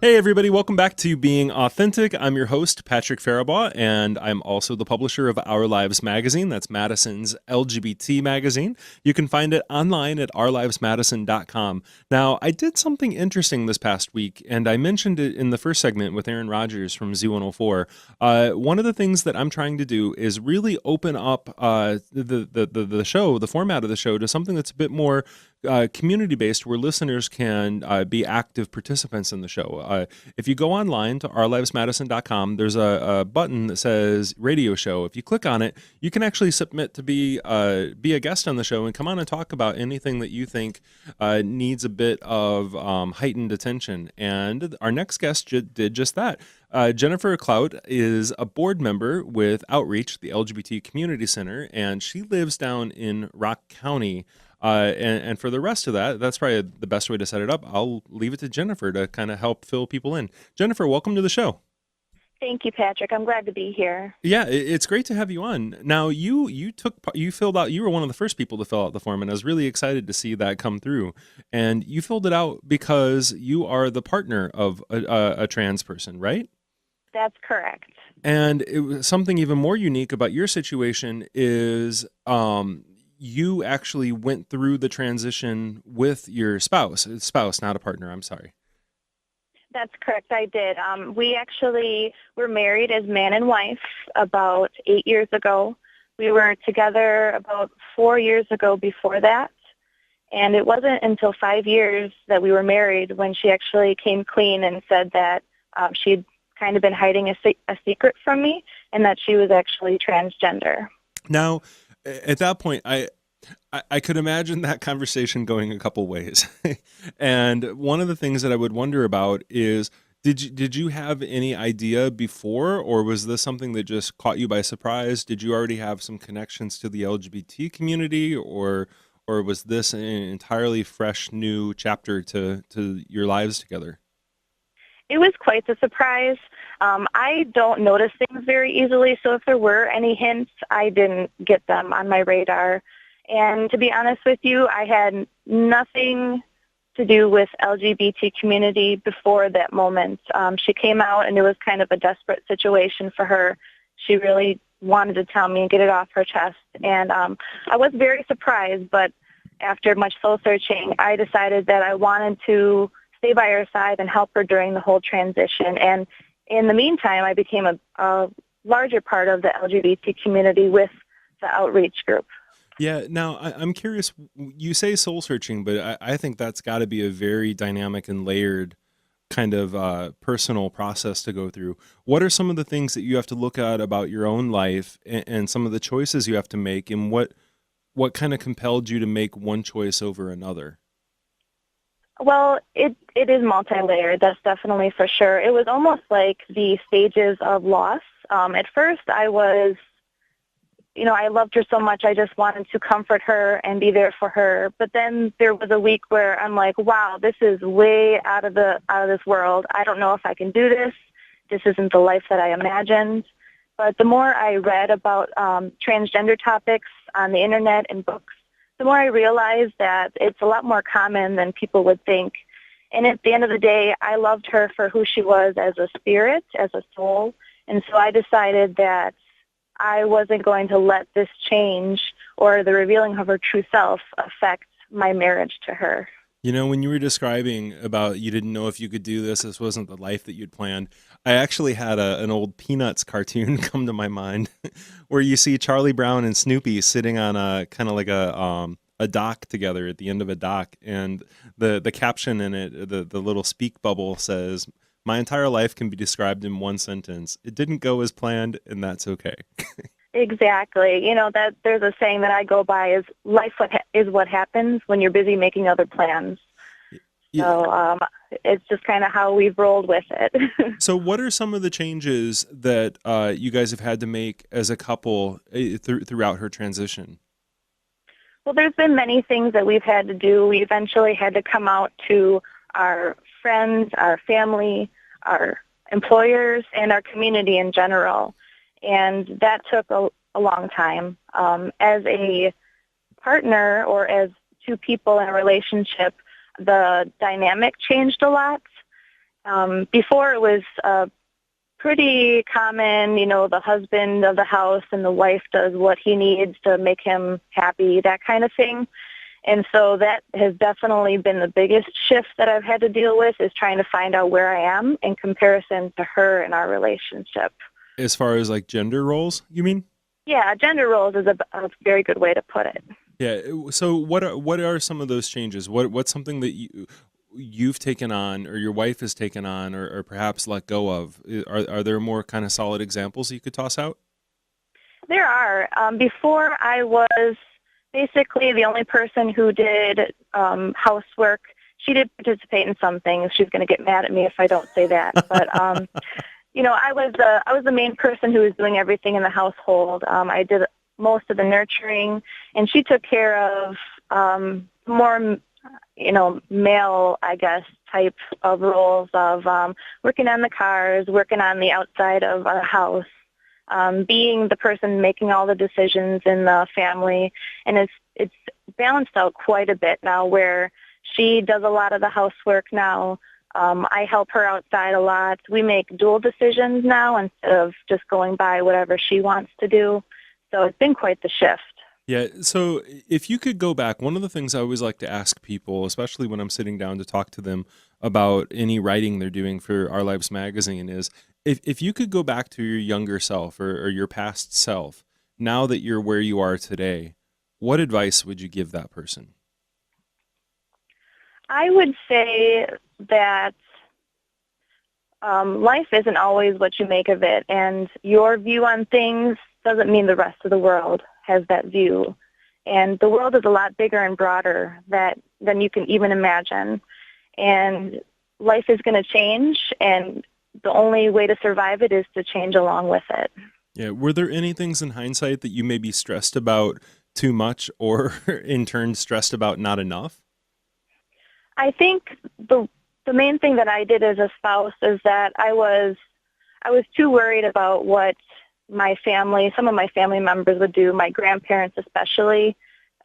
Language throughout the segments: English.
Hey everybody, welcome back to Being Authentic. I'm your host, Patrick Farabaugh, and I'm also the publisher of Our Lives Magazine. That's Madison's LGBT magazine. You can find it online at ourlivesmadison.com. Now, I did something interesting this past week, and I mentioned it in the first segment with Aaron Rodgers from Z104. One of the things that I'm trying to do is really open up the show, the format of the show, to something that's a bit more community-based, where listeners can be active participants in the show. If you go online to ourlivesmadison.com, there's a button that says radio show. If you click on it, you can actually submit to be a guest on the show and come on and talk about anything that you think needs a bit of heightened attention. And our next guest did just that. Jennifer Cloute is a board member with Outreach, the LGBT Community Center, and she lives down in Rock County. And for the rest of that, that's probably the best way to set it up. I'll leave it to Jennifer to kind of help fill people in. Jennifer, welcome to the show. Thank you, Patrick. I'm glad to be here. Yeah, it's great to have you on. Now, you filled out. You were one of the first people to fill out the form, and I was really excited to see that come through. And you filled it out because you are the partner of a trans person, right? That's correct. And it was something even more unique about your situation is you actually went through the transition with your spouse, not a partner, I'm sorry. That's correct. I did. We actually were married as man and wife about 8 years ago. We were together about 4 years ago before that. And it wasn't until 5 years that we were married when she actually came clean and said that she'd kind of been hiding a secret from me and that she was actually transgender. Now, at that point, I could imagine that conversation going a couple ways. And one of the things that I would wonder about is, did you have any idea before, or was this something that just caught you by surprise? Did you already have some connections to the LGBT community, or was this an entirely fresh new chapter to your lives together? It was quite the surprise. I don't notice things very easily, so if there were any hints, I didn't get them on my radar. And to be honest with you, I had nothing to do with LGBT community before that moment. She came out, and it was kind of a desperate situation for her. She really wanted to tell me and get it off her chest. And I was very surprised, but after much soul-searching, I decided that I wanted to stay by her side and help her during the whole transition. And in the meantime, I became a larger part of the LGBT community with the outreach group. Yeah. Now, I'm curious, you say soul searching, but I think that's got to be a very dynamic and layered kind of personal process to go through. What are some of the things that you have to look at about your own life and some of the choices you have to make, and what kind of compelled you to make one choice over another? Well, it is multi-layered, that's definitely for sure. It was almost like the stages of loss. At first, I loved her so much, I just wanted to comfort her and be there for her. But then there was a week where I'm like, wow, this is way out of this world. I don't know if I can do this. This isn't the life that I imagined. But the more I read about transgender topics on the internet and books, the more I realized that it's a lot more common than people would think. And at the end of the day, I loved her for who she was as a spirit, as a soul. And so I decided that I wasn't going to let this change or the revealing of her true self affect my marriage to her. You know, when you were describing about you didn't know if you could do this wasn't the life that you'd planned, I actually had an old Peanuts cartoon come to my mind where you see Charlie Brown and Snoopy sitting on a kind of like a dock together at the end of a dock, and the caption in it, the little speak bubble says, "My entire life can be described in one sentence. It didn't go as planned, and that's okay." Exactly. That there's a saying that I go by is life is what happens when you're busy making other plans. Yeah. So it's just kind of how we've rolled with it. So what are some of the changes that you guys have had to make as a couple throughout her transition? Well, there's been many things that we've had to do. We eventually had to come out to our friends, our family, our employers, and our community in general. And that took a long time. As a partner or as two people in a relationship, the dynamic changed a lot. Before it was pretty common, the husband of the house and the wife does what he needs to make him happy, that kind of thing. And so that has definitely been the biggest shift that I've had to deal with, is trying to find out where I am in comparison to her in our relationship. As far as like gender roles, you mean? Yeah, gender roles is a very good way to put it. Yeah. So what are some of those changes? What's something that you've taken on, or your wife has taken on, or perhaps let go of? Are there more kind of solid examples you could toss out? There are. Before, I was basically the only person who did housework. She did participate in some things. She's going to get mad at me if I don't say that. But I was the main person who was doing everything in the household. I did most of the nurturing, and she took care of more, male, I guess, type of roles of working on the cars, working on the outside of our house, being the person making all the decisions in the family. And it's balanced out quite a bit now, where she does a lot of the housework now. I help her outside a lot. We make dual decisions now instead of just going by whatever she wants to do. So it's been quite the shift. Yeah. So if you could go back, one of the things I always like to ask people, especially when I'm sitting down to talk to them about any writing they're doing for Our Lives magazine, is if you could go back to your younger self, or your past self, now that you're where you are today, what advice would you give that person? I would say that life isn't always what you make of it, and your view on things doesn't mean the rest of the world has that view. And the world is a lot bigger and broader than you can even imagine. And life is going to change, and the only way to survive it is to change along with it. Yeah. Were there any things in hindsight that you may be stressed about too much, or in turn stressed about not enough? I think the main thing that I did as a spouse is that I was too worried about what some of my family members would do, my grandparents especially.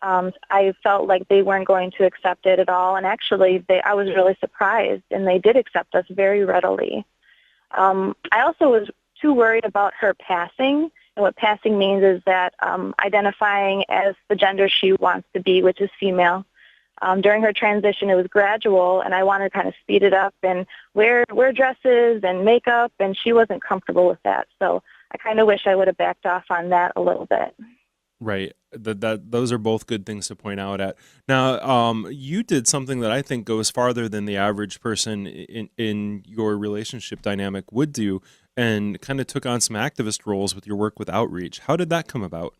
I felt like they weren't going to accept it at all, and actually I was really surprised, and they did accept us very readily. I also was too worried about her passing, and what passing means is that identifying as the gender she wants to be, which is female. During her transition, it was gradual, and I wanted to kind of speed it up and wear dresses and makeup, and she wasn't comfortable with that. So I kind of wish I would have backed off on that a little bit. Right. Those are both good things to point out at. Now, you did something that I think goes farther than the average person in your relationship dynamic would do, and kind of took on some activist roles with your work with outreach. How did that come about?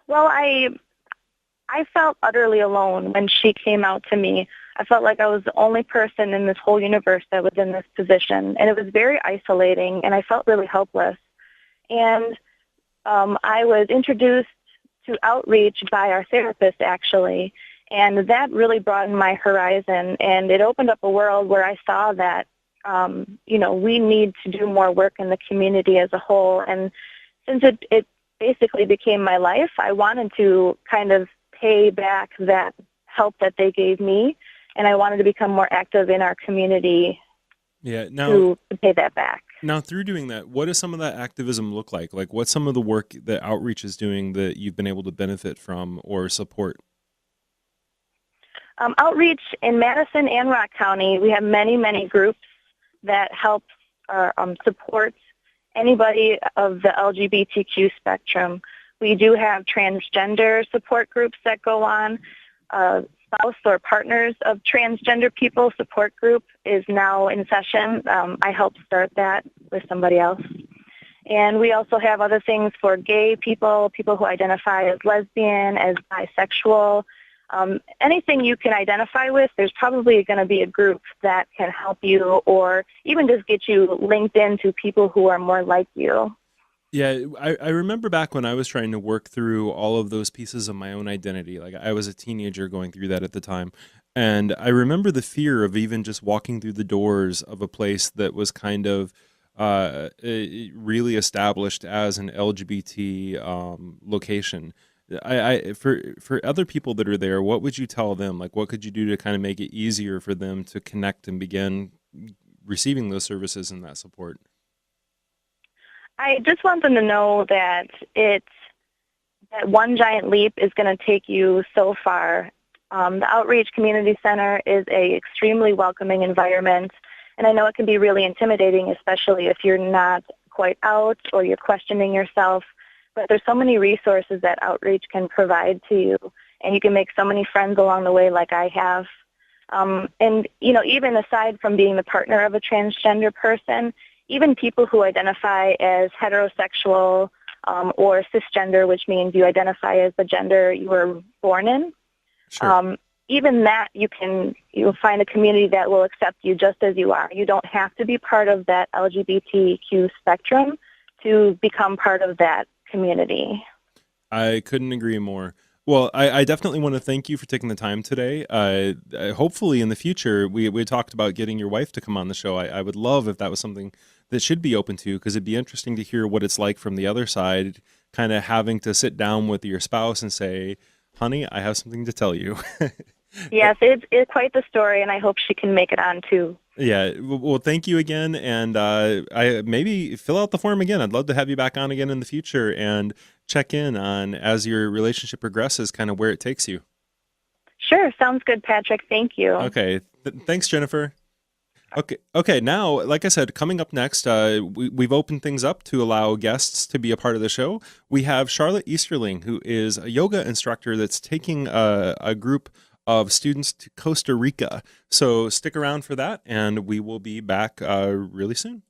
Well, I felt utterly alone when she came out to me. I felt like I was the only person in this whole universe that was in this position, and it was very isolating, and I felt really helpless. And I was introduced to outreach by our therapist, actually, and that really broadened my horizon, and it opened up a world where I saw that, we need to do more work in the community as a whole. And since it basically became my life, I wanted to kind of pay back that help that they gave me, and I wanted to become more active in our community. Yeah. Now, to pay that back. now through doing that, what does some of that activism look like? Like, what's some of the work that outreach is doing that you've been able to benefit from or support? Outreach in Madison and Rock County, we have many, many groups that help support anybody of the LGBTQ spectrum. We do have transgender support groups that go on. Spouse or partners of transgender people support group is now in session. I helped start that with somebody else. And we also have other things for gay people, people who identify as lesbian, as bisexual. Anything you can identify with, there's probably going to be a group that can help you, or even just get you linked into people who are more like you. Yeah, I remember back when I was trying to work through all of those pieces of my own identity. Like, I was a teenager going through that at the time. And I remember the fear of even just walking through the doors of a place that was kind of really established as an LGBT location. For other people that are there, what would you tell them? Like, what could you do to kind of make it easier for them to connect and begin receiving those services and that support? I just want them to know that that one giant leap is going to take you so far. The Outreach Community Center is a extremely welcoming environment, and I know it can be really intimidating, especially if you're not quite out or you're questioning yourself. But there's so many resources that Outreach can provide to you, and you can make so many friends along the way like I have. And, even aside from being the partner of a transgender person, even people who identify as heterosexual or cisgender, which means you identify as the gender you were born in, Sure. even that you'll find a community that will accept you just as you are. You don't have to be part of that LGBTQ spectrum to become part of that community. I couldn't agree more. Well, I definitely want to thank you for taking the time today. Hopefully in the future, we talked about getting your wife to come on the show. I would love if that was something that should be open to, because it'd be interesting to hear what it's like from the other side, kind of having to sit down with your spouse and say, honey, I have something to tell you. Yes, it's quite the story, and I hope she can make it on too. Yeah. Well, thank you again. And I maybe fill out the form again. I'd love to have you back on again in the future and check in on, as your relationship progresses, kind of where it takes you. Sure, sounds good, Patrick. Thank you. Okay. Thanks, Jennifer. Okay. Okay. Now, like I said, coming up next, we've opened things up to allow guests to be a part of the show. We have Charlotte Easterling, who is a yoga instructor that's taking a group of students to Costa Rica. So stick around for that, and we will be back really soon.